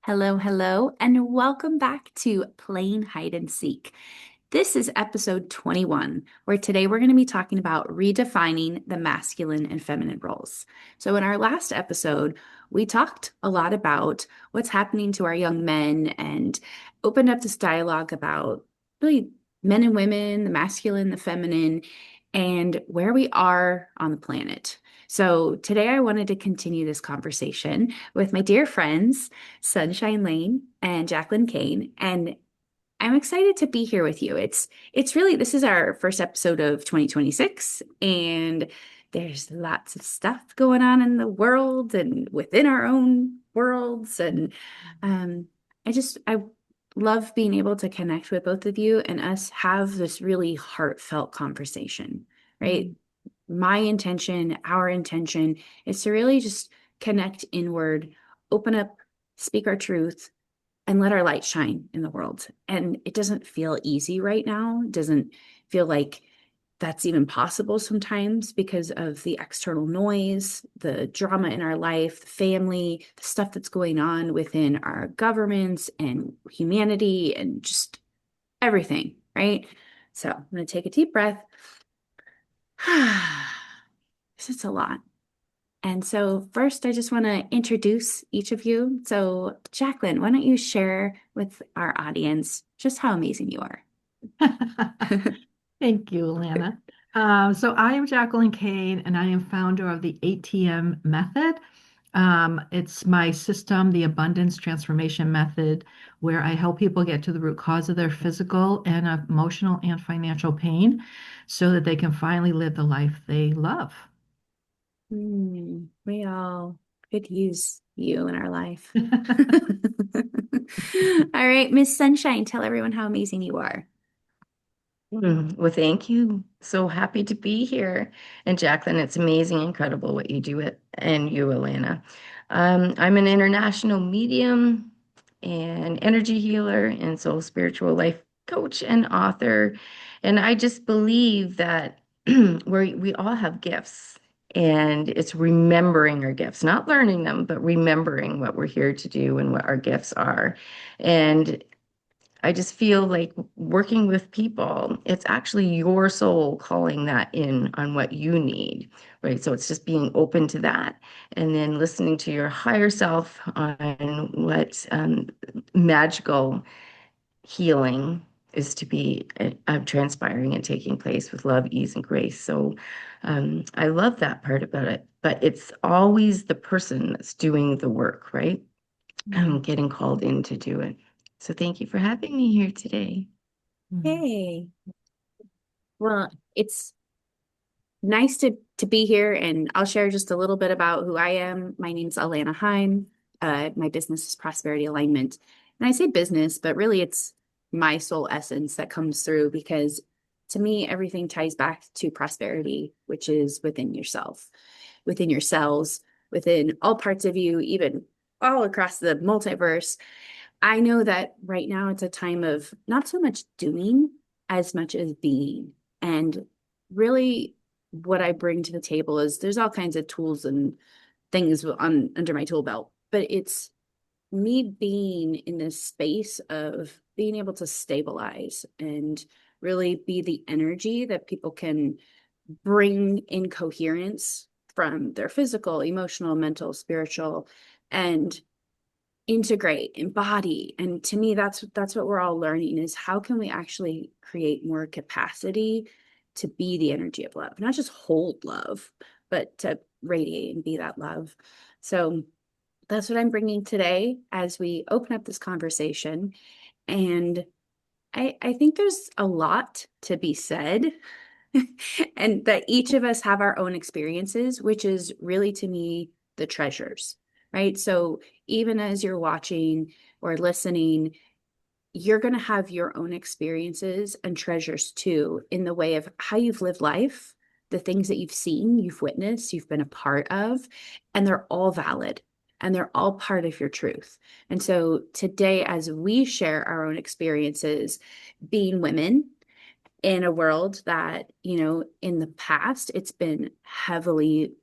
Hello, hello, and welcome back to Playing Hide and Seek. This is episode 21, where today we're going to be talking about redefining the masculine and feminine roles. So, in our last episode, we talked a lot about what's happening to our young men and opened up this dialogue about really men and women, the masculine, the feminine, and where we are on the planet. So, today I wanted to continue this conversation with my dear friends. Sunshine Lane and Jacqueline Kane, and I'm excited to be here with you. It's really this is our first episode of 2026, and there's lots of stuff going on in the world and within our own worlds, and um, I love being able to connect with both of you and us have this really heartfelt conversation, right? My intention, our intention is to really just connect inward, open up, speak our truth, and let our light shine in the world. And it doesn't feel easy right now. It doesn't feel like that's even possible sometimes because of the external noise, the drama in our life, the family, the stuff that's going on within our governments and humanity and just everything, right? So I'm going to take a deep breath. It's a lot. And so, first, I just want to introduce each of you. So, Jacqueline, why don't you share with our audience just how amazing you are? Thank you, Alana. So I am Jacqueline Kane, and I am founder of the ATM method. It's my system, the Abundance Transformation Method, where I help people get to the root cause of their physical and emotional and financial pain so that they can finally live the life they love. We all could use you in our life. All right, Miss Sunshine, tell everyone how amazing you are. Well, thank you. So happy to be here. And Jacqueline, it's amazing, incredible what you do it and you, Alana. I'm an international medium and energy healer and soul spiritual life coach and author. And I just believe that we all have gifts. And it's remembering our gifts, not learning them, but remembering what we're here to do and what our gifts are. And I just feel like working with people, it's actually your soul calling that in on what you need, right? So it's just being open to that and then listening to your higher self on what magical healing is to be transpiring and taking place with love, ease, and grace. So I love that part about it, but it's always the person that's doing the work, right? I'm getting called in to do it. So thank you for having me here today. Mm. Hey, well, it's nice to be here, and I'll share just a little bit about who I am. My name's Alana Heim. My business is Prosperity Alignment. And I say business, but really it's my soul essence that comes through because to me, everything ties back to prosperity, which is within yourself, within your cells, within all parts of you, even all across the multiverse. I know that right now it's a time of not so much doing as much as being. And really, what I bring to the table is there's all kinds of tools and things on under my tool belt, but it's me being in this space of being able to stabilize and really be the energy that people can bring in coherence from their physical, emotional, mental, spiritual, and integrate, embody. And to me, that's what we're all learning is how can we actually create more capacity to be the energy of love, not just hold love, but to radiate and be that love. So that's what I'm bringing today as we open up this conversation. And I think there's a lot to be said, and that each of us have our own experiences, which is really to me the treasures, right? So even as you're watching or listening, you're going to have your own experiences and treasures too, in the way of how you've lived life, the things that you've seen, you've witnessed, you've been a part of, and they're all valid and they're all part of your truth. And so today, as we share our own experiences being women in a world that, in the past, it's been heavily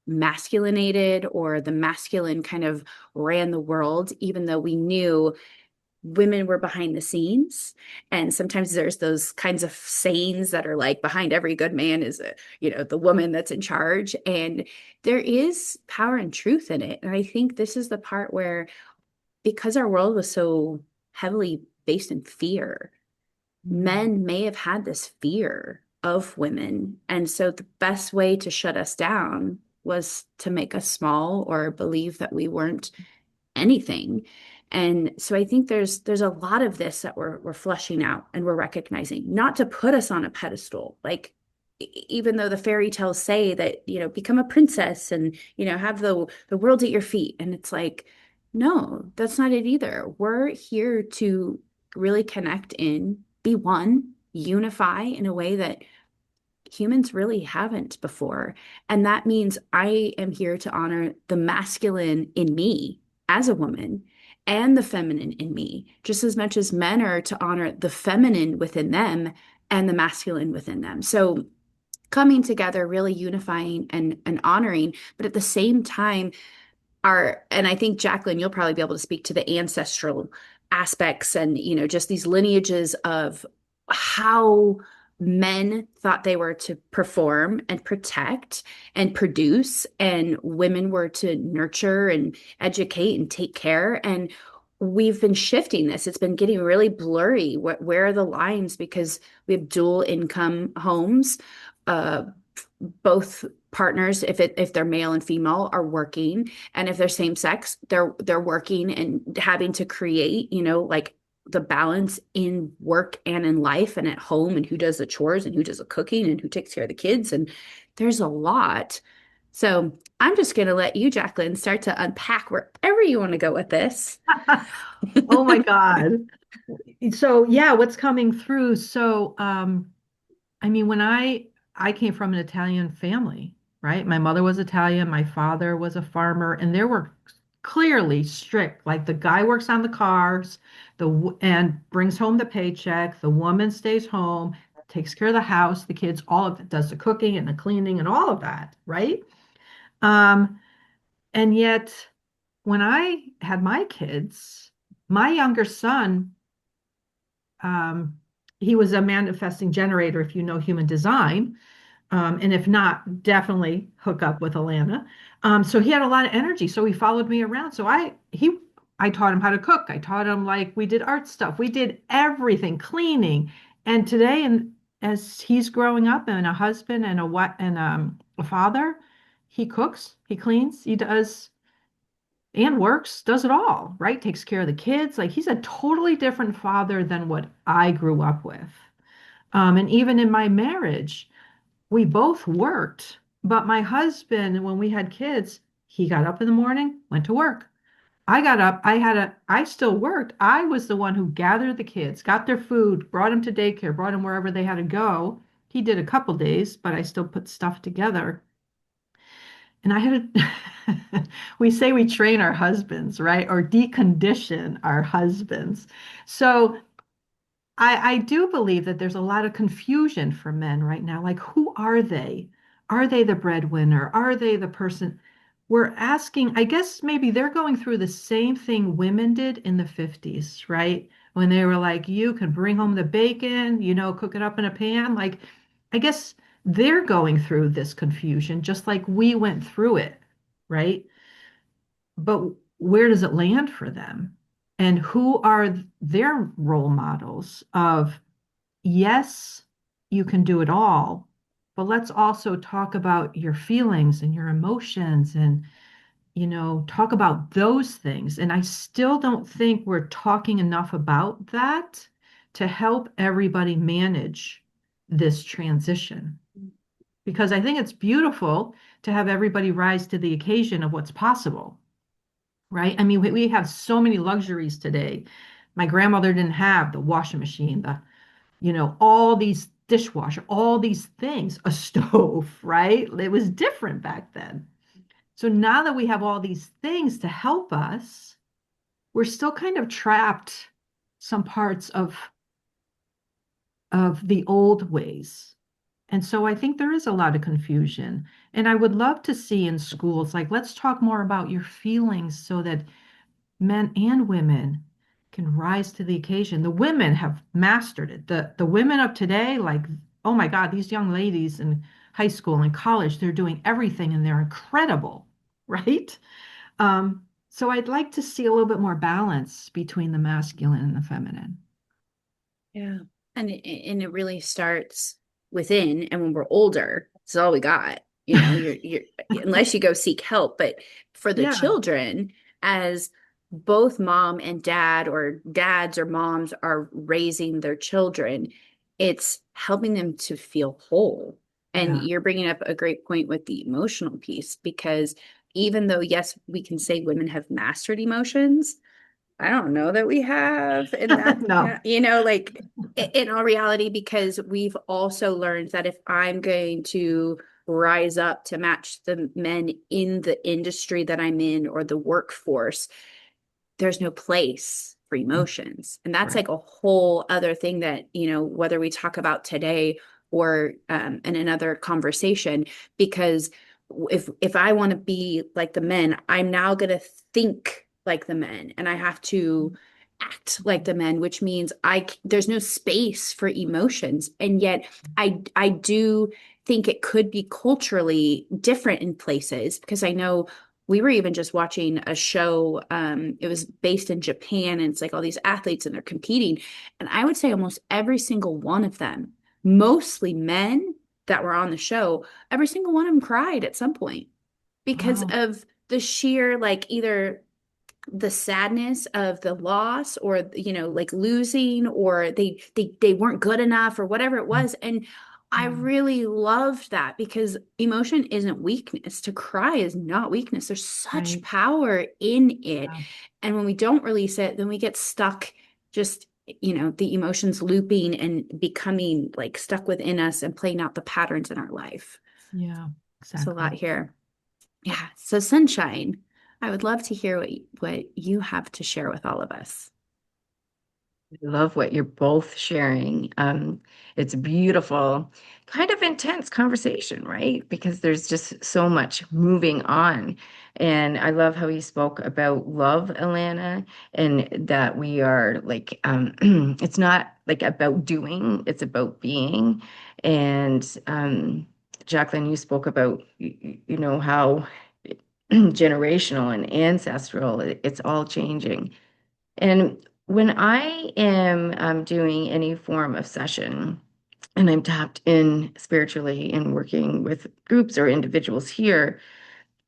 masculinated, or the masculine kind of ran the world, even though we knew women were behind the scenes. And sometimes there's those kinds of sayings that are like, behind every good man is a, the woman that's in charge. And there is power and truth in it. And I think this is the part where, because our world was so heavily based in fear, men may have had this fear of women. And so the best way to shut us down was to make us small or believe that we weren't anything. And so I think there's a lot of this that we're fleshing out and we're recognizing, not to put us on a pedestal. Like, even though the fairy tales say that, become a princess and, have the world at your feet. And it's like, no, that's not it either. We're here to really connect in, be one, unify in a way that humans really haven't before. And that means I am here to honor the masculine in me as a woman and the feminine in me, just as much as men are to honor the feminine within them and the masculine within them. So coming together, really unifying and honoring, but at the same time, and I think, Jacqueline, you'll probably be able to speak to the ancestral aspects and, just these lineages of how men thought they were to perform and protect and produce, and women were to nurture and educate and take care. And we've been shifting this. It's been getting really blurry. Where are the lines? Because we have dual income homes. Both partners, if they're male and female, are working, and if they're same sex, they're working and having to create, like the balance in work and in life and at home, and who does the chores and who does the cooking and who takes care of the kids. And there's a lot. So I'm just going to let you, Jacqueline, start to unpack wherever you want to go with this. Oh my God. So yeah, what's coming through? So I mean, when I came from an Italian family, right? My mother was Italian, my father was a farmer, and there were clearly strict, like the guy works on the cars, and brings home the paycheck, the woman stays home, takes care of the house, the kids, all of it, does the cooking and the cleaning and all of that, right? Um, and yet when I had my kids, my younger son, um, he was a manifesting generator, if you know human design. And if not, definitely hook up with Alana. So he had a lot of energy. So he followed me around. So I taught him how to cook. I taught him, like, we did art stuff. We did everything, cleaning. And today, and as he's growing up and a husband and a father, he cooks, he cleans, he does and works, does it all, right? Takes care of the kids. Like, he's a totally different father than what I grew up with. And even in my marriage, we both worked, but my husband, when we had kids, he got up in the morning, went to work. I got up, I still worked. I was the one who gathered the kids, got their food, brought them to daycare, brought them wherever they had to go. He did a couple days, but I still put stuff together. And I had we say we train our husbands, right? Or decondition our husbands. So I do believe that there's a lot of confusion for men right now. Like, who are they? Are they the breadwinner? Are they the person? We're asking, I guess maybe they're going through the same thing women did in the 50s, right? When they were like, you can bring home the bacon, cook it up in a pan. Like, I guess they're going through this confusion just like we went through it, right? But where does it land for them? And who are their role models of, yes, you can do it all, but let's also talk about your feelings and your emotions and, talk about those things. And I still don't think we're talking enough about that to help everybody manage this transition. Because I think it's beautiful to have everybody rise to the occasion of what's possible, right? I mean, we have so many luxuries today. My grandmother didn't have the washing machine, all these dishwasher, all these things, a stove, right? It was different back then. So now that we have all these things to help us, we're still kind of trapped some parts of the old ways. And so I think there is a lot of confusion. And I would love to see in schools, like, let's talk more about your feelings so that men and women can rise to the occasion. The women have mastered it. The women of today, like, oh my God, these young ladies in high school and college, they're doing everything and they're incredible, right? So I'd like to see a little bit more balance between the masculine and the feminine. Yeah. And it really starts within, and when we're older, it's all we got. You're unless you go seek help, but for the Yeah, children, as both mom and dad or dads or moms are raising their children, it's helping them to feel whole. And yeah, you're bringing up a great point with the emotional piece, because even though, yes, we can say women have mastered emotions, I don't know that we have. And that, no, like in all reality, because we've also learned that if I'm going to rise up to match the men in the industry that I'm in or the workforce, there's no place for emotions. And that's right, like a whole other thing that, whether we talk about today or in another conversation, because if I want to be like the men, I'm now going to think like the men and I have to act like the men, which means there's no space for emotions. And yet I do think it could be culturally different in places, because I know we were even just watching a show. It was based in Japan, and it's like all these athletes and they're competing. And I would say almost every single one of them, mostly men that were on the show, every single one of them cried at some point because wow, of the sheer, like, either the sadness of the loss, or like losing, or they weren't good enough, or whatever it was. And I yeah, really loved that, because emotion isn't weakness. To cry is not weakness. There's such right, power in it. yeah, And when we don't release it, then we get stuck, just the emotions looping and becoming like stuck within us and playing out the patterns in our life. yeah, There's a lot exactly. here. Yeah. So, Sunshine, I would love to hear what you have to share with all of us. I love what you're both sharing. It's a beautiful, kind of intense conversation, right? Because there's just so much moving on. And I love how you spoke about love, Alana, and that we are like, it's not like about doing, it's about being. And Jacqueline, you spoke about, how generational and ancestral, it's all changing. And when I am doing any form of session and I'm tapped in spiritually and working with groups or individuals here,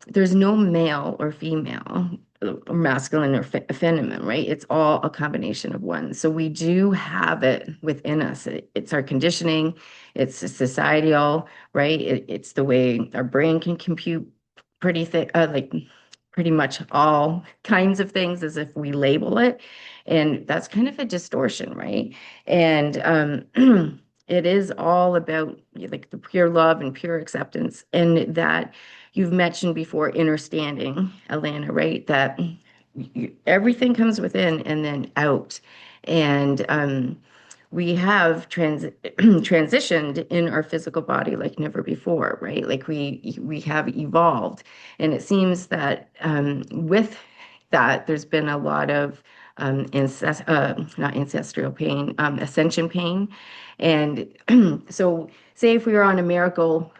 there's no male or female, or masculine or feminine, right? It's all a combination of one. So we do have it within us. It's our conditioning, it's societal, right? It's the way our brain can compute pretty thick, like pretty much all kinds of things as if we label it. And that's kind of a distortion, right? And it is all about like the pure love and pure acceptance. And that you've mentioned before, understanding, Alana, right? That everything comes within and then out. And we have transitioned in our physical body like never before, right? Like we have evolved, and it seems that with that, there's been a lot of not ancestral pain, ascension pain, and so say if we were on a merry-go-round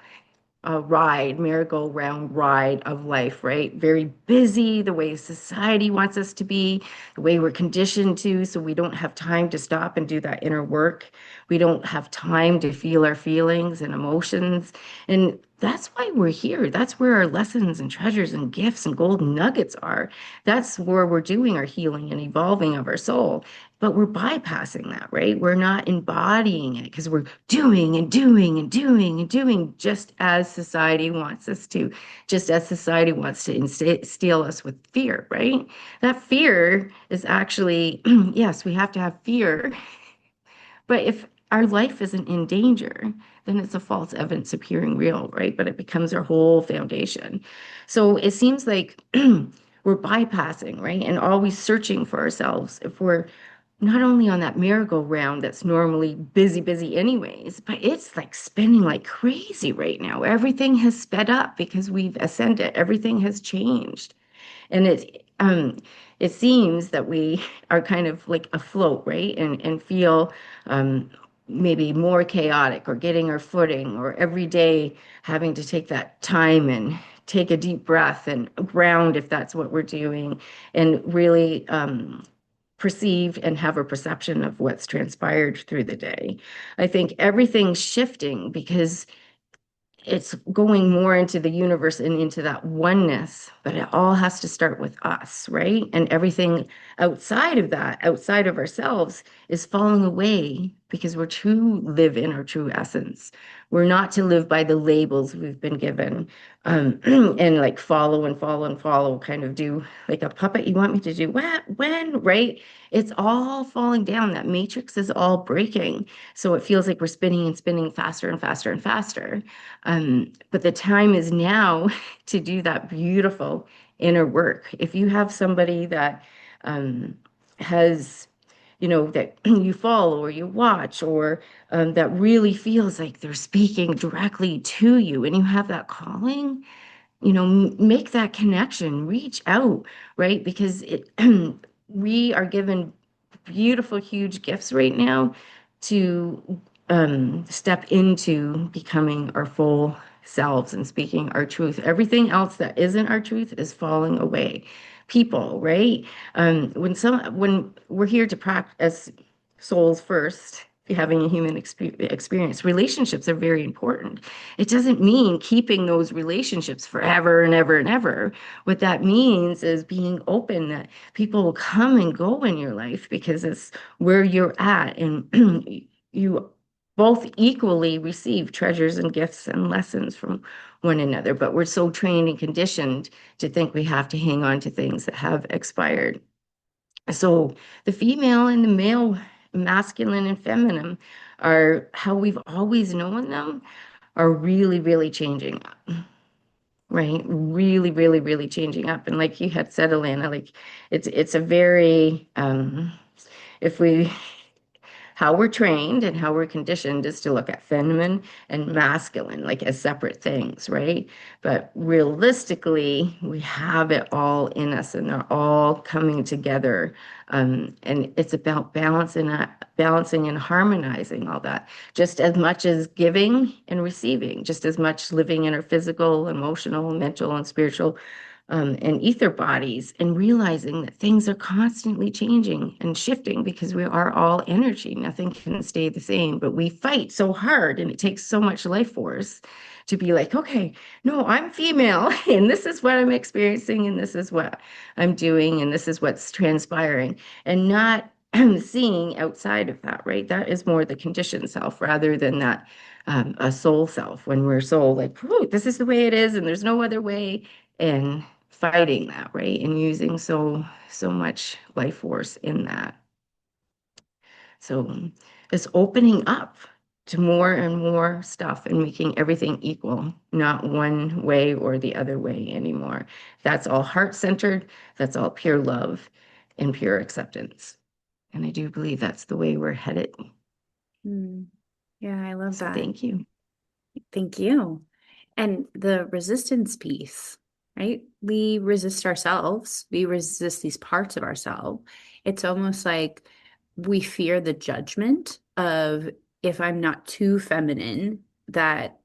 ride of life, right? Very busy, the way society wants us to be, the way we're conditioned to, so we don't have time to stop and do that inner work. We don't have time to feel our feelings and emotions. And that's why we're here. That's where our lessons and treasures and gifts and golden nuggets are. That's where we're doing our healing and evolving of our soul. But we're bypassing that, right? We're not embodying it because we're doing and doing and doing and doing just as society wants us to, just as society wants to instill us with fear, right? That fear is actually, yes, we have to have fear, but if our life isn't in danger, then it's a false evidence appearing real, right? But it becomes our whole foundation. So it seems like we're bypassing, right? And always searching for ourselves. If we're not only on that merry-go-round that's normally busy, busy anyways, but it's like spinning like crazy right now. Everything has sped up because we've ascended. Everything has changed. And it seems that we are kind of like afloat, right? And feel um maybe more chaotic or getting our footing or every day having to take that time and take a deep breath and ground if that's what we're doing and really perceive and have a perception of what's transpired through the day. I think everything's shifting because it's going more into the universe and into that oneness, but it all has to start with us, right? And everything outside of that, outside of ourselves, is falling away because we're to live in our true essence. We're not to live by the labels we've been given, and like follow and follow and follow, kind of do like a puppet. You want me to do what, when, right? It's all falling down. That matrix is all breaking. So it feels like we're spinning and spinning faster and faster and faster. But the time is now to do that beautiful inner work. If you have somebody that um, has, that you follow or you watch, or that really feels like they're speaking directly to you, and you have that calling, make that connection, reach out, right? Because we are given beautiful, huge gifts right now to step into becoming our full selves and speaking our truth. Everything else that isn't our truth is falling away. People, right? When we're here to practice as souls first, having a human experience, relationships are very important. It doesn't mean keeping those relationships forever and ever and ever. What that means is being open that people will come and go in your life because it's where you're at, and you both equally receive treasures and gifts and lessons from one another. But we're so trained and conditioned to think we have to hang on to things that have expired. So the female and the male, masculine and feminine, are how we've always known them, are really, really changing up, right? Really, really, really changing up. And like you had said, Alana, like it's a very if we how we're trained and how we're conditioned is to look at feminine and masculine like as separate things, right? But realistically, we have it all in us and they're all coming together. And it's about balancing and harmonizing all that, just as much as giving and receiving, just as much living in our physical, emotional, mental, and spiritual and ether bodies, and realizing that things are constantly changing and shifting because we are all energy. Nothing can stay the same, but we fight so hard and it takes so much life force to be like, okay, no, I'm female and this is what I'm experiencing and this is what I'm doing and this is what's transpiring, and not seeing outside of that, right? That is more the conditioned self rather than that a soul self, when we're soul like, this is the way it is and there's no other way, and fighting that, right? And using so much life force in that. So it's opening up to more and more stuff and making everything equal, not one way or the other way anymore. That's all heart-centered, that's all pure love and pure acceptance. And I do believe that's the way we're headed. Mm. Yeah, I love So that. thank you. Thank you. And the resistance piece, right? We resist ourselves. We resist these parts of ourselves. It's almost like we fear the judgment of, if I'm not too feminine, that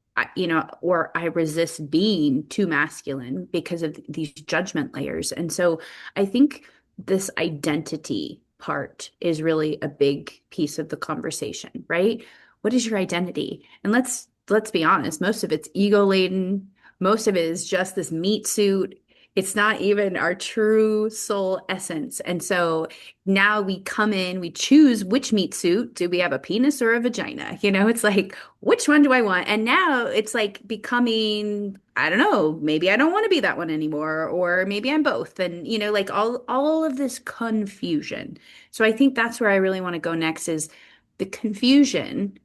or I resist being too masculine because of these judgment layers. And so I think this identity part is really a big piece of the conversation, right? What is your identity? And let's be honest, most of it's ego laden. Most of it is just this meat suit. It's not even our true soul essence. And so now we come in, we choose which meat suit. Do we have a penis or a vagina? It's like, which one do I want? And now it's like becoming, I don't know, maybe I don't want to be that one anymore, or maybe I'm both. And like all of this confusion. So I think that's where I really want to go next, is the confusion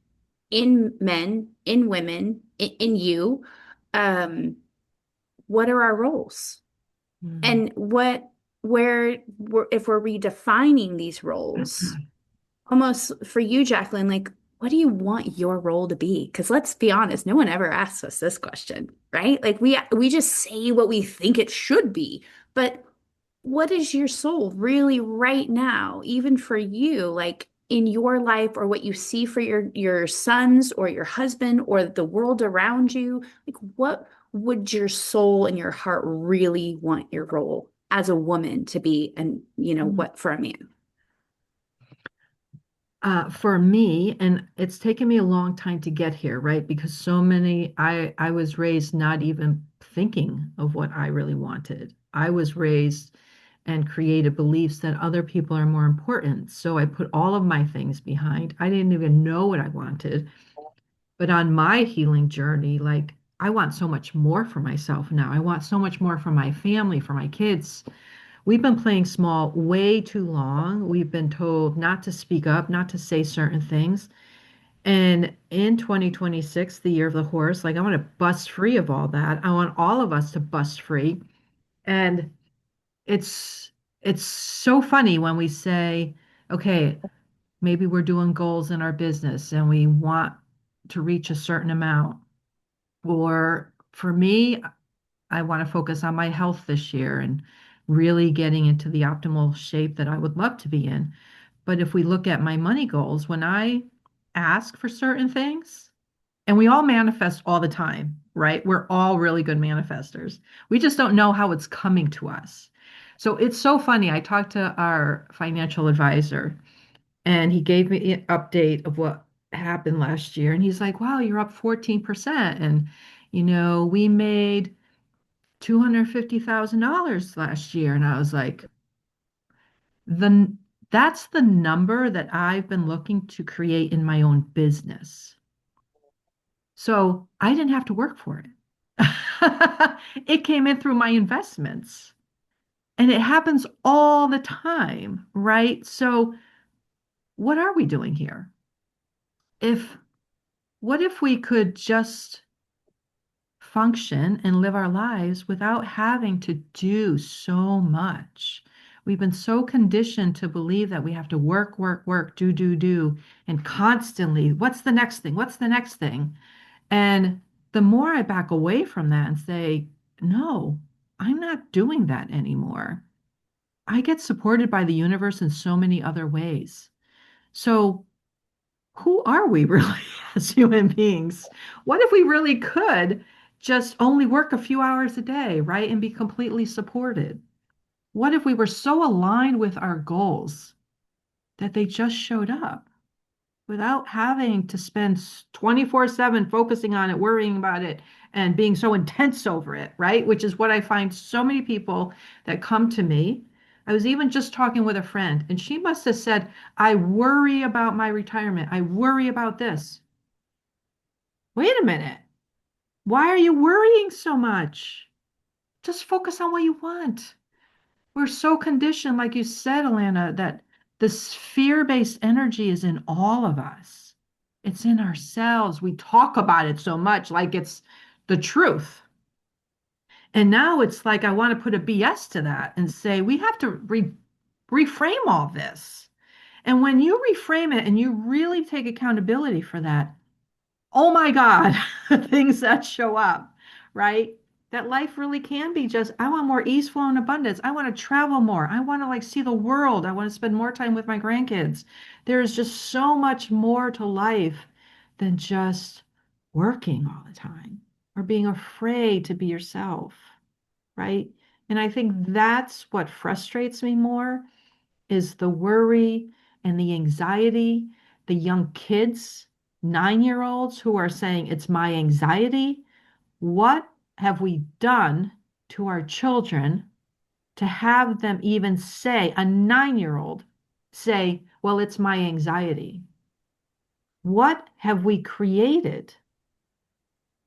in men, in women, in you. Um, what are our roles? Mm. And if we're redefining these roles, almost for you, Jacqueline, like, what do you want your role to be? Because let's be honest, no one ever asks us this question, right? Like we just say what we think it should be, but what is your soul really right now, even for you, like in your life or what you see for your sons or your husband or the world around you? Like, what would your soul and your heart really want your role as a woman to be, and what for a man? For me, and it's taken me a long time to get here, right? Because I was raised not even thinking of what I really wanted. I was raised and created beliefs that other people are more important. So I put all of my things behind. I didn't even know what I wanted. But on my healing journey, like I want so much more for myself now. I want so much more for my family, for my kids. We've been playing small way too long. We've been told not to speak up, not to say certain things. And in 2026, the year of the horse, like I want to bust free of all that. I want all of us to bust free. And it's it's so funny when we say, okay, maybe we're doing goals in our business and we want to reach a certain amount. Or for me, I want to focus on my health this year and really getting into the optimal shape that I would love to be in. But if we look at my money goals, when I ask for certain things, and we all manifest all the time, right? We're all really good manifestors. We just don't know how it's coming to us. So it's so funny. I talked to our financial advisor and he gave me an update of what happened last year. And he's like, wow, you're up 14%. And, we made $250,000 last year. And I was like, the that's the number that I've been looking to create in my own business. So I didn't have to work for it. It came in through my investments. And it happens all the time, right? So what are we doing here? If what if we could just function and live our lives without having to do so much? We've been so conditioned to believe that we have to work, work, work, do, and constantly, what's the next thing? What's the next thing? And the more I back away from that and say, no, I'm not doing that anymore, I get supported by the universe in so many other ways. So, who are we really as human beings? What if we really could just only work a few hours a day, right? And be completely supported? What if we were so aligned with our goals that they just showed up without having to spend 24/7 focusing on it, worrying about it, and being so intense over it, right? Which is what I find so many people that come to me. I was even just talking with a friend, and she must have said, I worry about my retirement. I worry about this. Wait a minute. Why are you worrying so much? Just focus on what you want. We're so conditioned, like you said, Alana, that this fear-based energy is in all of us. It's in ourselves. We talk about it so much like it's the truth. And now it's like I want to put a BS to that and say we have to reframe all this. And when you reframe it and you really take accountability for that, oh my God, things that show up, right? That life really can be just, I want more ease, flow, and abundance. I want to travel more. I want to like see the world. I want to spend more time with my grandkids. There's just so much more to life than just working all the time or being afraid to be yourself, right? And I think that's what frustrates me more is the worry and the anxiety, the young kids, 9 year olds who are saying, it's my anxiety. What have we done to our children to have them even say, a 9 year old say, well, it's my anxiety? What have we created?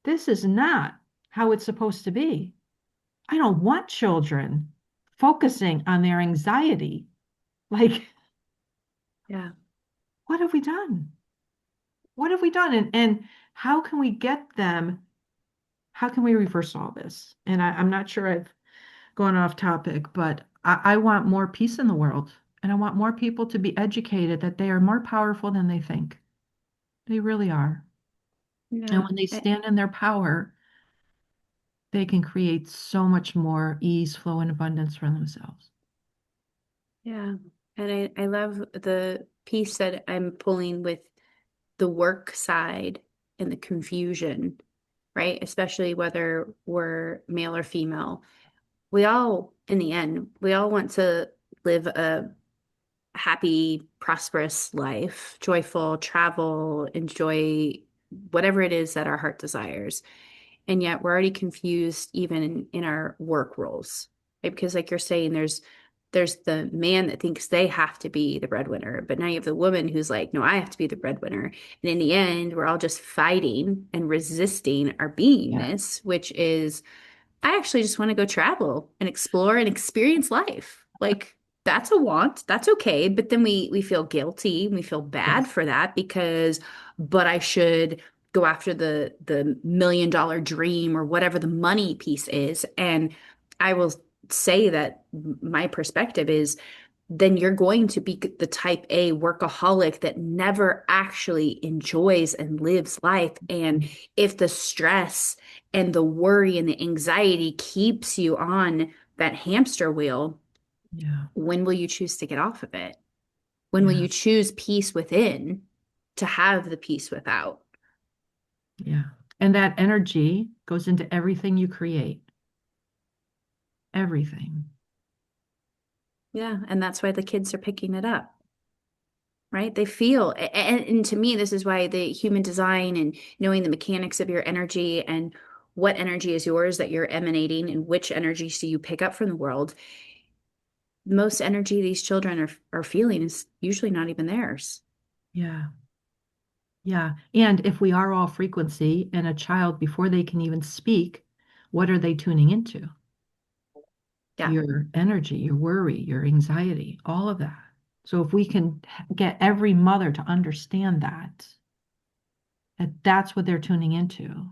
This is not how it's supposed to be. I don't want children focusing on their anxiety. Like, Yeah. what have we done? What have we done? And how can we get them? How can we reverse all this? And I'm not sure I've gone off topic, but I want more peace in the world. And I want more people to be educated that they are more powerful than they think. They really are. And Yeah. when they stand in their power, they can create so much more ease, flow, and abundance for themselves. Yeah. And I love the piece that I'm pulling with the work side and the confusion, right? Especially whether we're male or female. We all, in the end, we all want to live a happy, prosperous life, joyful, travel, enjoy whatever it is that our heart desires. And yet we're already confused even in our work roles, right? Because like you're saying, there's the man that thinks they have to be the breadwinner, but now you have the woman who's like, no, I have to be the breadwinner. And in the end, we're all just fighting and resisting our Yeah. beingness, which is I actually just want to go travel and explore and experience life. Like that's a want. That's okay. But then we feel guilty and we feel bad Yes. for that because, but I should go after the $1 million dream or whatever the money piece is. And I will say that my perspective is then you're going to be the type A workaholic that never actually enjoys and lives life. And if the stress and the worry and the anxiety keeps you on that hamster wheel, Yeah. when will you choose to get off of it? When will Yeah. you choose peace within to have the peace without? Yeah. And that energy goes into everything you create, everything. Yeah. And that's why the kids are picking it up. Right? They feel, and to me, this is why the human design and knowing the mechanics of your energy and what energy is yours that you're emanating and which energies do you pick up from the world. Most energy these children are feeling is usually not even theirs. Yeah. Yeah. And if we are all frequency and a child, before they can even speak, what are they tuning into? Yeah. Your energy, your worry, your anxiety, all of that. So if we can get every mother to understand that, that that's what they're tuning into,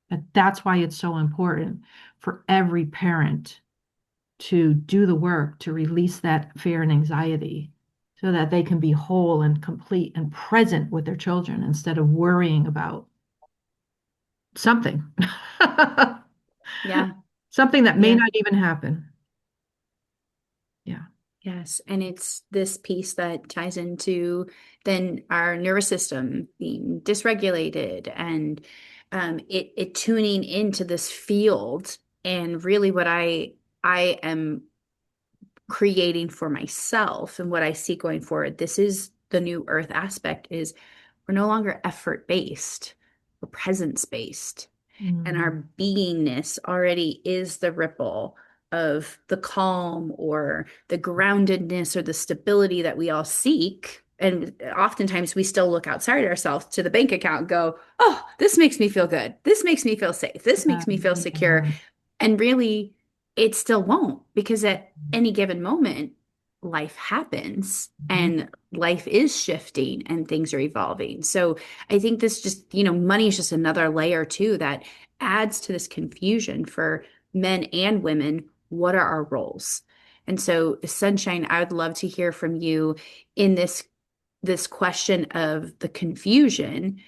that that's why it's so important for every parent to do the work to release that fear and anxiety so that they can be whole and complete and present with their children instead of worrying about something. Yeah. Something that may Yeah. not even happen. Yeah. Yes. And it's this piece that ties into then our nervous system being dysregulated and it tuning into this field. And really what I am creating for myself and what I see going forward. This is the new earth aspect is we're no longer effort based. We're presence based. And Mm. our beingness already is the ripple of the calm or the groundedness or the stability that we all seek. And oftentimes we still look outside ourselves to the bank account and go, oh, this makes me feel good. This makes me feel safe. This Yeah, makes me feel secure. yeah. And really, it still won't because at any given moment, life happens Mhm. and life is shifting and things are evolving. So I think this just, money is just another layer too that adds to this confusion for men and women. What are our roles? And so, Sunshine, I would love to hear from you in this question of the confusion.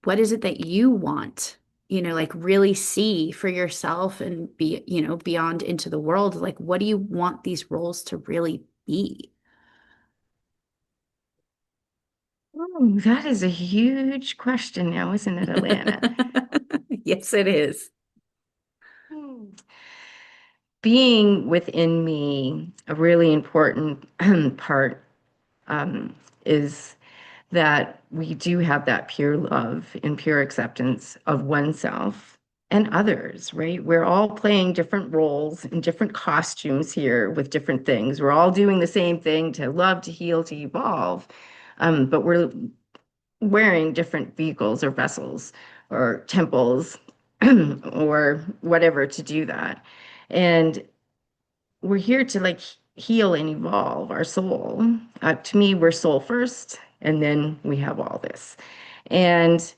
What is it that you want? Like really see for yourself and be, beyond into the world. Like, what do you want these roles to really be? Oh, that is a huge question now, isn't it, Alana? Yes, it is. Hmm. Being within me, a really important part um, is that we do have that pure love and pure acceptance of oneself and others, right? We're all playing different roles in different costumes here with different things. We're all doing the same thing to love, to heal, to evolve. But we're wearing different vehicles or vessels or temples or whatever to do that. And we're here to like heal and evolve our soul. To me, we're soul first, and then we have all this. And,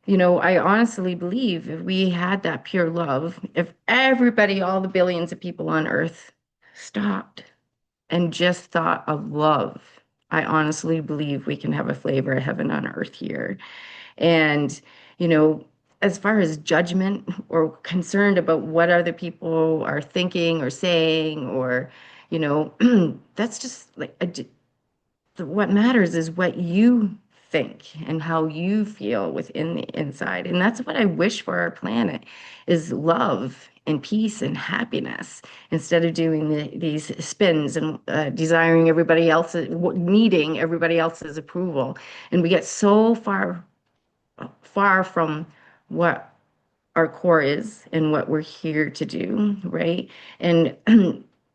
I honestly believe if we had that pure love, if everybody, all the billions of people on earth stopped and just thought of love, I honestly believe we can have a flavor of heaven on earth here. And, you know, as far as judgment or concerned about what other people are thinking or saying, or, you know, that's just like what matters is what you think and how you feel within the inside. And that's what I wish for our planet is love and peace and happiness instead of doing these spins and desiring everybody else's, needing everybody else's approval. And we get so far from what our core is and what we're here to do, right? And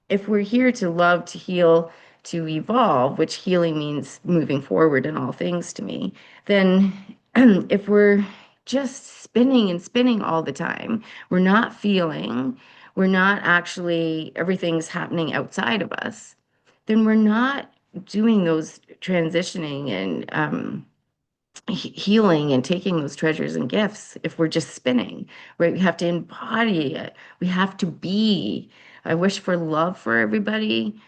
if we're here to love, to heal, to evolve, which healing means moving forward in all things to me, then if we're just spinning and spinning all the time, we're not feeling, we're not actually, everything's happening outside of us, then we're not doing those transitioning and healing and taking those treasures and gifts if we're just spinning, right? We have to embody it. We have to be. I wish for love for everybody,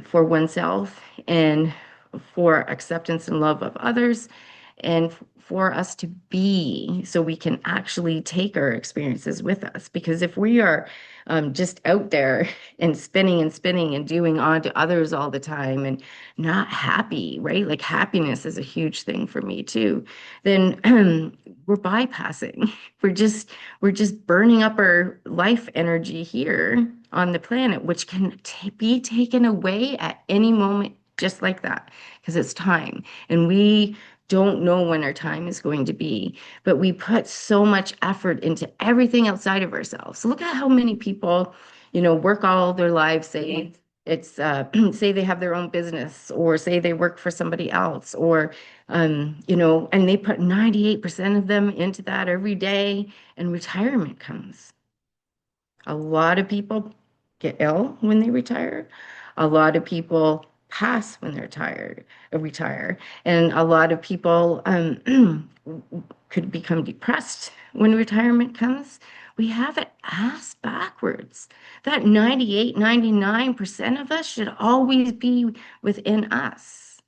for oneself, and for acceptance and love of others, and for us to be so we can actually take our experiences with us. Because if we are just out there and spinning and doing on to others all the time and not happy, right? Like happiness is a huge thing for me too. Then we're bypassing. We're just burning up our life energy here on the planet, which can be taken away at any moment, just like that, because it's time. And we don't know when our time is going to be, but we put so much effort into everything outside of ourselves. So look at how many people, work all their lives, say it's say they have their own business or say they work for somebody else or and they put 98% of them into that every day and retirement comes. A lot of people get ill when they retire. A lot of people pass when they're retire. And a lot of people could become depressed when retirement comes. We have it ass backwards. That 98, 99% of us should always be within us.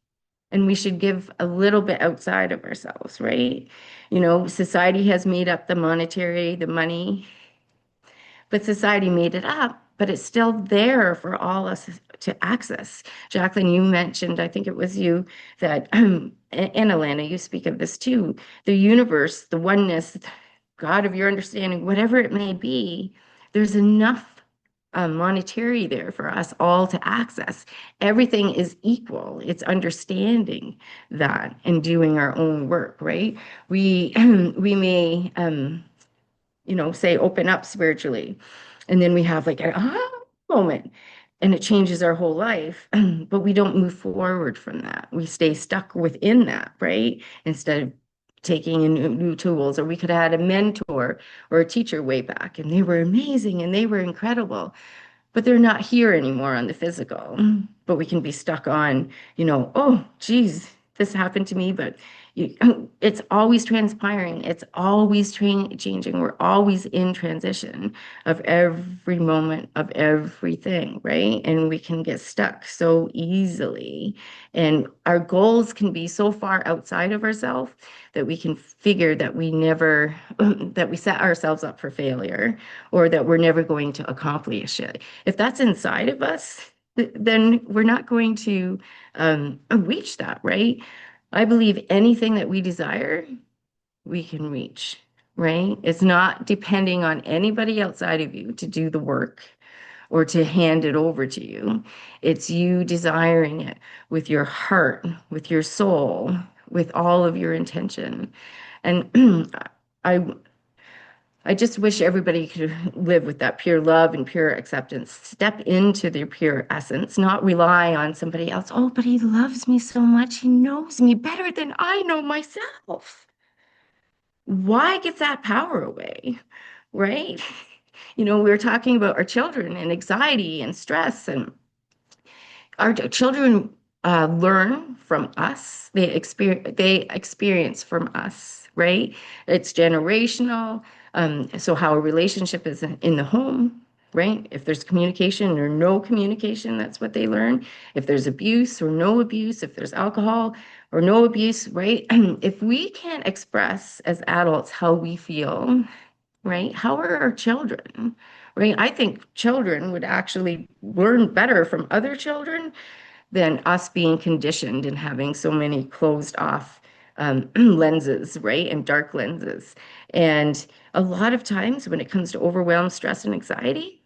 And we should give a little bit outside of ourselves, right? Society has made up the monetary, the money, but society made it up, but it's still there for all us to access. Jacqueline, you mentioned, I think it was you, that, and Alana, you speak of this too, the universe, the oneness, God of your understanding, whatever it may be, there's enough monetary there for us all to access. Everything is equal. It's understanding that and doing our own work, right? We we may say open up spiritually. And then we have like an moment and it changes our whole life, but we don't move forward from that. We stay stuck within that, right? Instead of taking in new tools, or we could have had a mentor or a teacher way back and they were amazing and they were incredible but they're not here anymore on the physical. But we can be stuck on, oh, geez, this happened to me, but it's always transpiring. It's always changing. We're always in transition of every moment of everything, right? And we can get stuck so easily. And our goals can be so far outside of ourselves that we can figure that we never, that we set ourselves up for failure or that we're never going to accomplish it. If that's inside of us, then we're not going to reach that, right? I believe anything that we desire, we can reach, right? It's not depending on anybody outside of you to do the work or to hand it over to you. It's you desiring it with your heart, with your soul, with all of your intention. And I I just wish everybody could live with that pure love and pure acceptance. Step into their pure essence, not rely on somebody else. Oh, but he loves me so much. He knows me better than I know myself. Why give that power away? Right? We were talking about our children and anxiety and stress, and our children learn from us. They experience from us, right? It's generational. So how a relationship is in the home right? If there's communication or no communication, that's what they learn. If there's abuse or no abuse, if there's alcohol or no abuse, right? If we can't express as adults how we feel, right? How are our children, right? I think children would actually learn better from other children than us being conditioned and having so many closed off lenses, right? And dark lenses. And a lot of times when it comes to overwhelm, stress, and anxiety,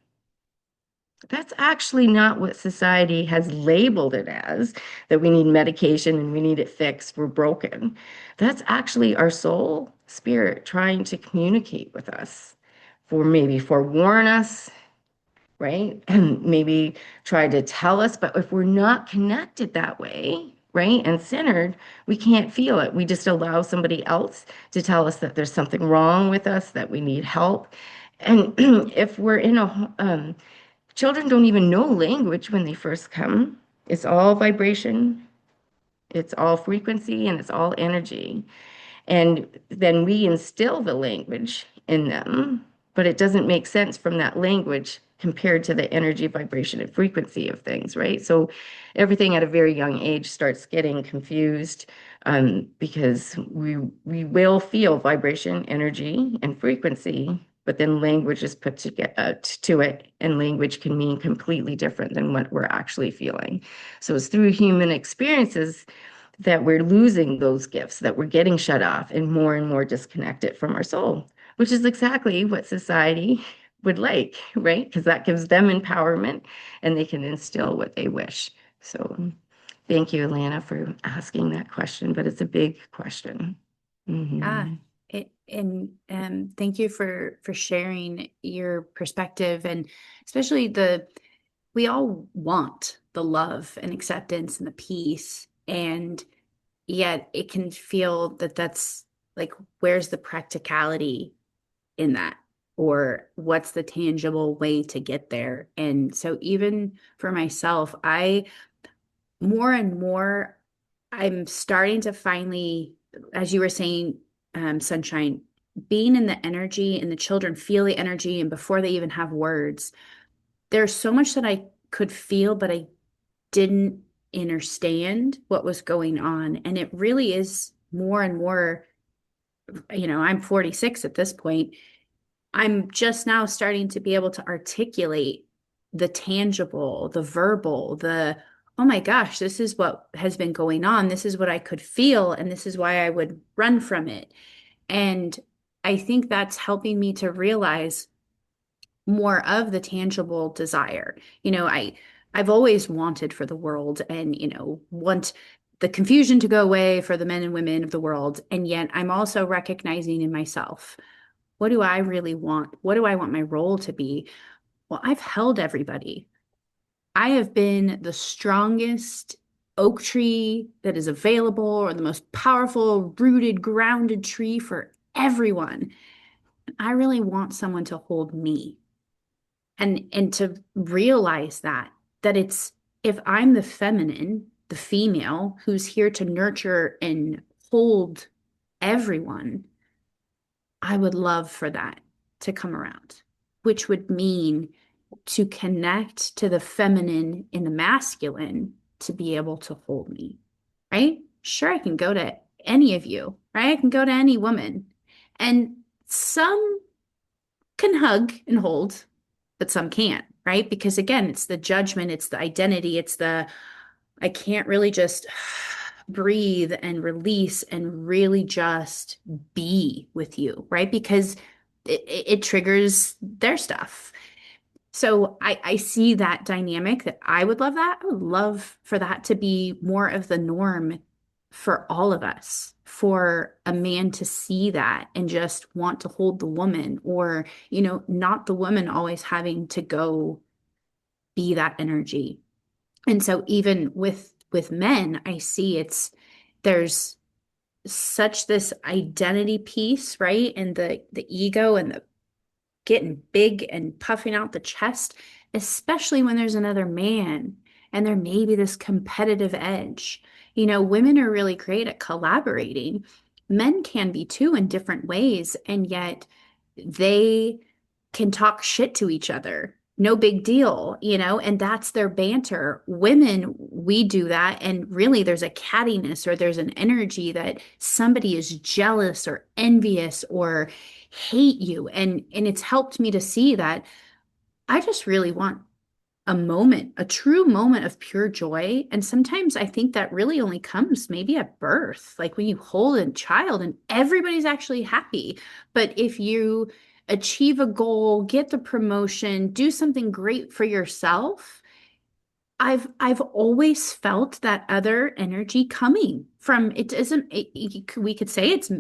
that's actually not what society has labeled it as, that we need medication and we need it fixed, we're broken. That's actually our soul spirit trying to communicate with us, for maybe forewarn us, right? And maybe try to tell us, but if we're not connected that way, right, and centered, we can't feel it. We just allow somebody else to tell us that there's something wrong with us, that we need help. And if we're in a children don't even know language when they first come. It's all vibration, it's all frequency, and it's all energy. And then we instill the language in them, but it doesn't make sense from that language compared to the energy, vibration, and frequency of things, right? So everything at a very young age starts getting confused, because we will feel vibration, energy, and frequency, but then language is put to it, and language can mean completely different than what we're actually feeling. So it's through human experiences that we're losing those gifts, that we're getting shut off and more disconnected from our soul, which is exactly what society would like, right? Because that gives them empowerment and they can instill what they wish. So thank you, Alana, for asking that question, but it's a big question. Ah, Mhm. and thank you for sharing your perspective, and especially the we all want the love and acceptance and the peace, and yet it can feel that that's like, where's the practicality in that? Or what's the tangible way to get there? And so even for myself, I more and more, I'm starting to finally, as you were saying, Sunshine, being in the energy and the children feel the energy, and before they even have words, there's so much that I could feel, but I didn't understand what was going on. And it really is more and more, I'm 46 at this point. I'm just now starting to be able to articulate the tangible, the verbal, oh my gosh, this is what has been going on. This is what I could feel, and this is why I would run from it. And I think that's helping me to realize more of the tangible desire. I've always wanted for the world, and, want the confusion to go away for the men and women of the world. And yet I'm also recognizing in myself, what do I really want? What do I want my role to be? Well, I've held everybody. I have been the strongest oak tree that is available, or the most powerful, rooted, grounded tree for everyone. I really want someone to hold me, and to realize that it's, if I'm the feminine, the female who's here to nurture and hold everyone, I would love for that to come around, which would mean to connect to the feminine in the masculine to be able to hold me, right? Sure, I can go to any of you, right? I can go to any woman, and some can hug and hold, but some can't, right? Because again, it's the judgment, it's the identity, it's the, I can't really just breathe and release and really just be with you, right? Because it triggers their stuff. So I see that dynamic, that I would love that. I would love for that to be more of the norm for all of us, for a man to see that and just want to hold the woman, or, not the woman always having to go be that energy. And so even with men, I see there's such this identity piece, right? And the ego and the getting big and puffing out the chest, especially when there's another man and there may be this competitive edge. Women are really great at collaborating. Men can be too, in different ways, and yet they can talk shit to each other no big deal, and that's their banter. Women, we do that, and really there's a cattiness or there's an energy that somebody is jealous or envious or hate you. And it's helped me to see that I just really want a moment, a true moment of pure joy. And sometimes I think that really only comes maybe at birth, like when you hold a child and everybody's actually happy. But if you achieve a goal, get the promotion, do something great for yourself, I've always felt that other energy coming from it isn't we could say it's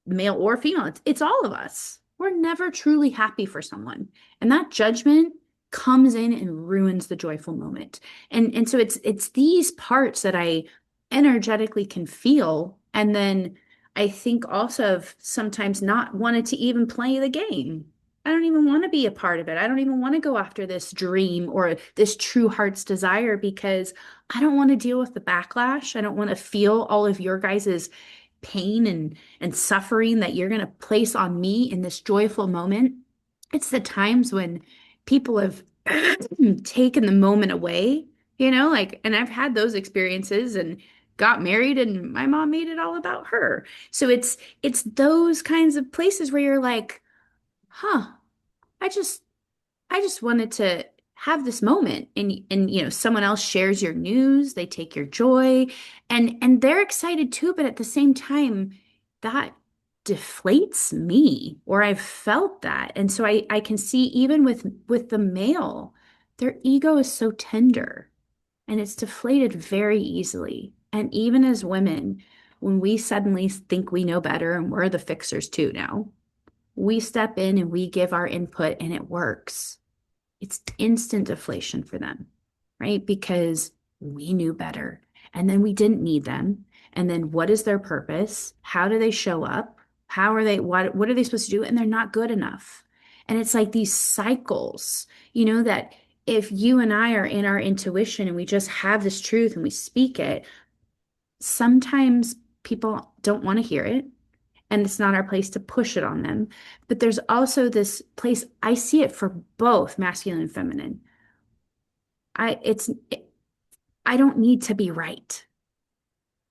male or female. It's all of us. We're never truly happy for someone. And that judgment comes in and ruins the joyful moment. And so it's these parts that I energetically can feel. And then I think also of sometimes not wanted to even play the game. I don't even want to be a part of it. I don't even want to go after this dream or this true heart's desire because I don't want to deal with the backlash. I don't want to feel all of your guys's pain and suffering that you're going to place on me in this joyful moment. It's the times when people have taken the moment away, like, and I've had those experiences and got married and my mom made it all about her. So it's those kinds of places where you're like, huh, I just I just wanted to have this moment and someone else shares your news, they take your joy and they're excited too, but at the same time that deflates me or I've felt that. And so I can see even with the male, their ego is so tender and it's deflated very easily. And even as women, when we suddenly think we know better and we're the fixers too now, we step in and we give our input and it works. It's instant deflation for them, right? Because we knew better and then we didn't need them. And then what is their purpose? How do they show up? How are they, what are they supposed to do? And they're not good enough. And it's like these cycles, that if you and I are in our intuition and we just have this truth and we speak it, sometimes people don't want to hear it and it's not our place to push it on them. But there's also this place, I see it for both masculine and feminine. I it's I don't need to be right.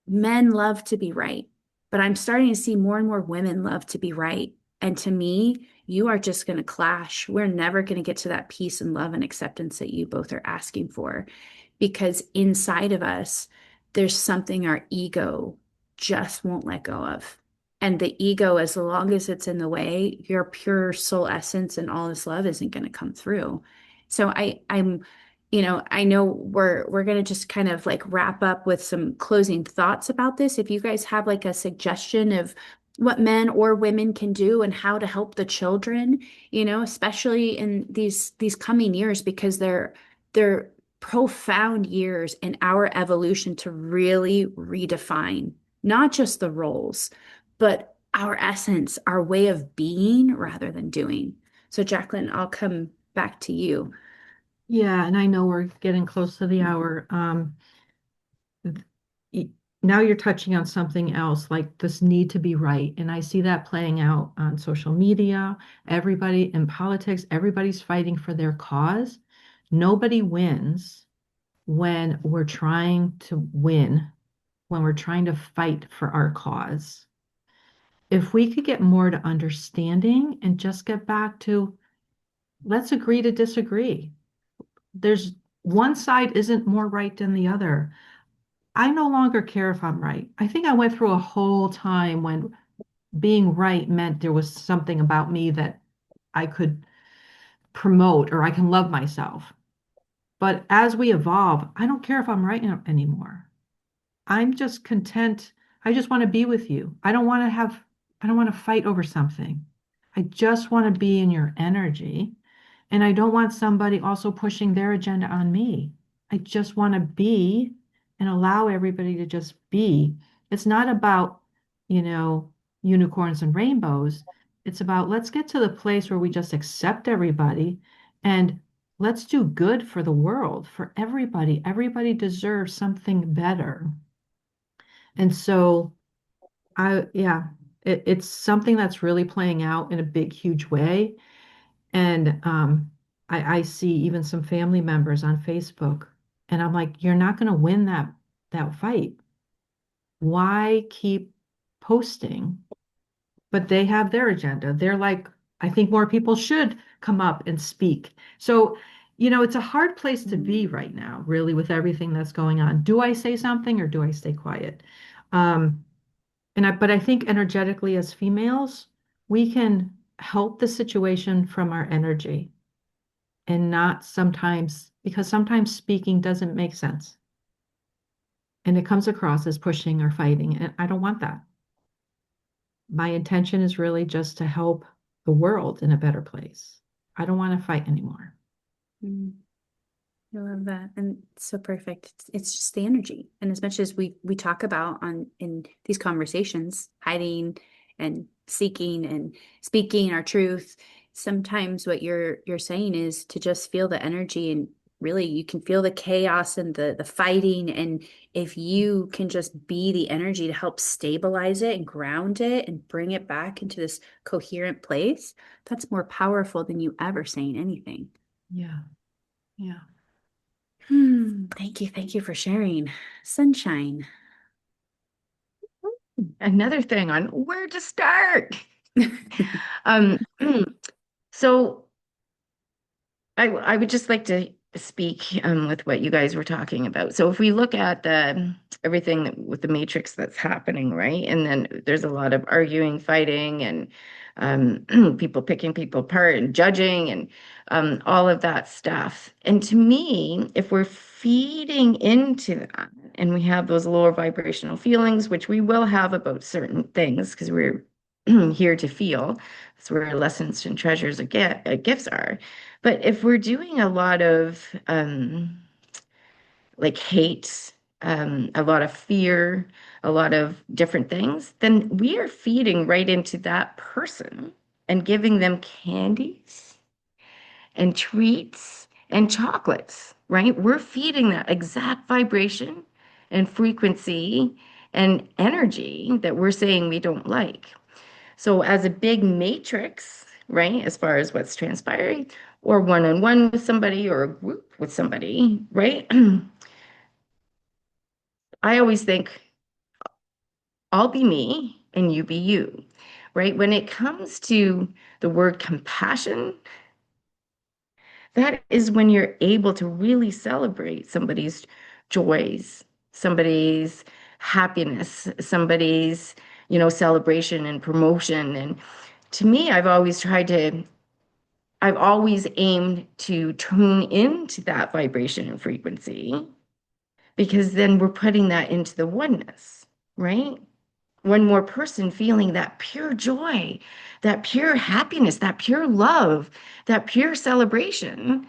Men love to be right, but I'm starting to see more and more women love to be right. And to me, you are just going to clash. We're never going to get to that peace and love and acceptance that you both are asking for because inside of us, there's something our ego just won't let go of. And the ego, as long as it's in the way, your pure soul essence and all this love isn't going to come through. So I know we're gonna just kind of like wrap up with some closing thoughts about this. If you guys have like a suggestion of what men or women can do and how to help the children, especially in these coming years, because they're profound years in our evolution to really redefine not just the roles, but our essence, our way of being rather than doing. So, Jacqueline, I'll come back to you. Yeah, and I know we're getting close to the hour. y- Now you're touching on something else, like this need to be right. And I see that playing out on social media. Everybody in politics, everybody's fighting for their cause. Nobody wins when we're trying to win, when we're trying to fight for our cause. If we could get more to understanding and just get back to let's agree to disagree. There's one side isn't more right than the other. I no longer care if I'm right. I think I went through a whole time when being right meant there was something about me that I could promote or I can love myself. But as we evolve, I don't care if I'm right anymore. I'm just content. I just want to be with you. I don't want to fight over something. I just want to be in your energy. And I don't want somebody also pushing their agenda on me. I just want to be and allow everybody to just be. It's not about, you know, unicorns and rainbows. It's about let's get to the place where we just accept everybody and let's do good for the world, for everybody. Everybody deserves something better. And so yeah, it's something that's really playing out in a big, huge way. And I see even some family members on Facebook, and I'm like, you're not going to win that fight. Why keep posting? But they have their agenda. They're like, I think more people should come up and speak. So, it's a hard place to be right now, really, with everything that's going on. Do I say something or do I stay quiet? Um, but I think energetically as females, we can help the situation from our energy and not sometimes, because sometimes speaking doesn't make sense. And it comes across as pushing or fighting. And I don't want that. My intention is really just to help the world in a better place. I don't want to fight anymore. Mm, I love that. And it's so perfect. It's just the energy. And as much as we talk about on in these conversations, hiding and seeking and speaking our truth, sometimes what you're saying is to just feel the energy, and really you can feel the chaos and the fighting. And if you can just be the energy to help stabilize it and ground it and bring it back into this coherent place, that's more powerful than you ever saying anything. Yeah, yeah. Thank you. Thank you for sharing. Sunshine. Another thing on where to start. Um, so I would just like to speak with what you guys were talking about. So if we look at the everything with the matrix that's happening, right? And then there's a lot of arguing, fighting, and people picking people apart and judging and all of that stuff. And to me, if we're feeding into that and we have those lower vibrational feelings, which we will have about certain things because we're here to feel, that's where lessons and treasures of gifts are. But if we're doing a lot of like hate, a lot of fear, a lot of different things, then we are feeding right into that person and giving them candies and treats and chocolates, right? We're feeding that exact vibration and frequency and energy that we're saying we don't like. So, as a big matrix, right, as far as what's transpiring, or one on one with somebody or a group with somebody, right? I always think I'll be me and you be you, right? When it comes to the word compassion, that is when you're able to really celebrate somebody's joys, somebody's happiness, somebody's, celebration and promotion. And to me, I've always aimed to tune into that vibration and frequency because then we're putting that into the oneness, right? One more person feeling that pure joy, that pure happiness, that pure love, that pure celebration.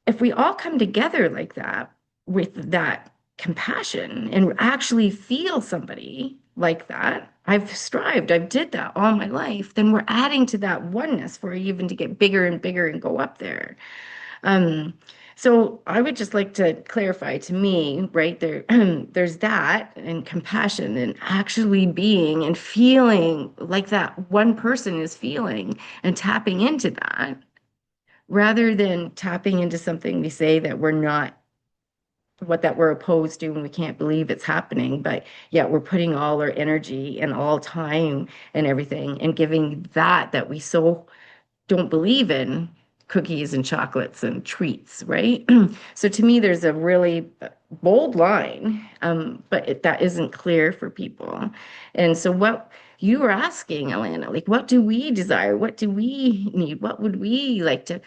If we all come together like that with that compassion and actually feel somebody like that, I've did that all my life, then we're adding to that oneness for even to get bigger and bigger and go up there. Um, so I would just like to clarify to me, right there, there's that and compassion and actually being and feeling like that one person is feeling and tapping into that rather than tapping into something we say that we're not what that we're opposed to and we can't believe it's happening, but yet we're putting all our energy and all time and everything and giving that we so don't believe in cookies and chocolates and treats, right? So to me, there's a really bold line, but that isn't clear for people. And so what you were asking, Alana, like, what do we desire? What do we need? What would we like to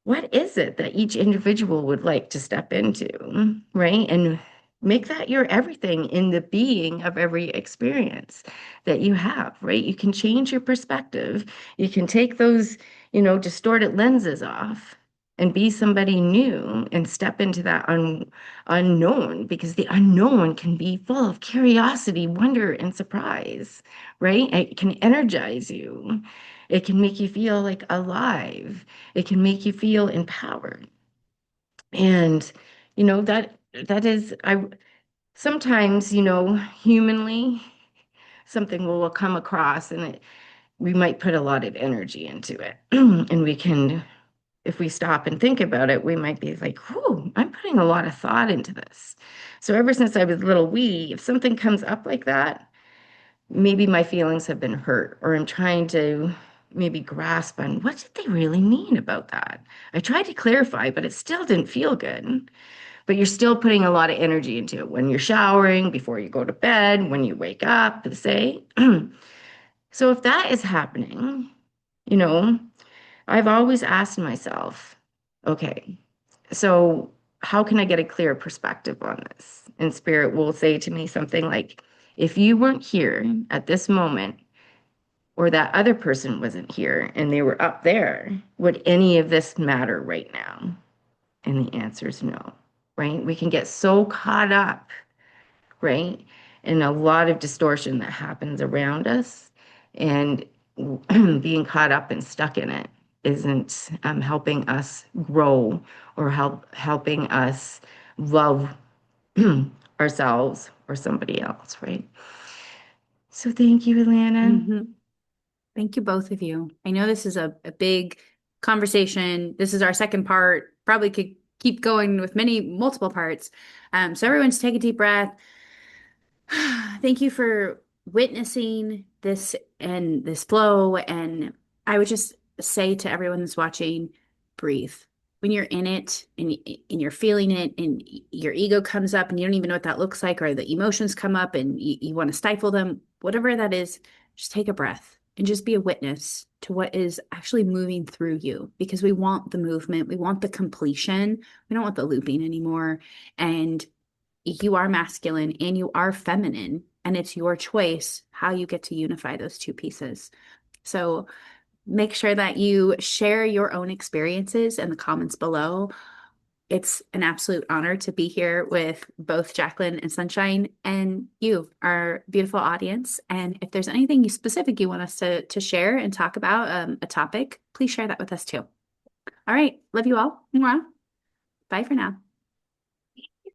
what is it that each individual would like to step into, right? And make that your everything in the being of every experience that you have, right? You can change your perspective. You can take those, distorted lenses off and be somebody new and step into that unknown because the unknown can be full of curiosity, wonder, and surprise, right? It can energize you. It can make you feel like alive. It can make you feel empowered. And, that is, I sometimes, humanly, something will come across and we might put a lot of energy into it. And we can if we stop and think about it, we might be like, whew, I'm putting a lot of thought into this. So ever since I was a little wee, if something comes up like that, maybe my feelings have been hurt, or I'm trying to maybe grasp on what did they really mean about that. I tried to clarify, but it still didn't feel good. But you're still putting a lot of energy into it when you're showering, before you go to bed, when you wake up, say. So if that is happening, you know, I've always asked myself, okay, so how can I get a clear perspective on this? And spirit will say to me something like, if you weren't here at this moment, or that other person wasn't here and they were up there, would any of this matter right now? And the answer is no, right? We can get so caught up, right? And a lot of distortion that happens around us, and being caught up and stuck in it isn't helping us grow, or helping us love ourselves or somebody else, right? So thank you, Alana. Mhm. Thank you, both of you. I know this is a big conversation. This is our second part. Probably could keep going with multiple parts. So everyone just take a deep breath. Thank you for witnessing this and this flow. And I would just say to everyone that's watching, breathe. When you're in it and you're feeling it and your ego comes up and you don't even know what that looks like, or the emotions come up and you want to stifle them, whatever that is, just take a breath and just be a witness to what is actually moving through you, because we want the movement, we want the completion, we don't want the looping anymore. And you are masculine and you are feminine, and it's your choice how you get to unify those two pieces. So make sure that you share your own experiences in the comments below. It's an absolute honor to be here with both Jacqueline and Sunshine and you, our beautiful audience. And if there's anything specific you want us to share and talk about, a topic, please share that with us too. All right. Love you all. Mwah. Bye for now.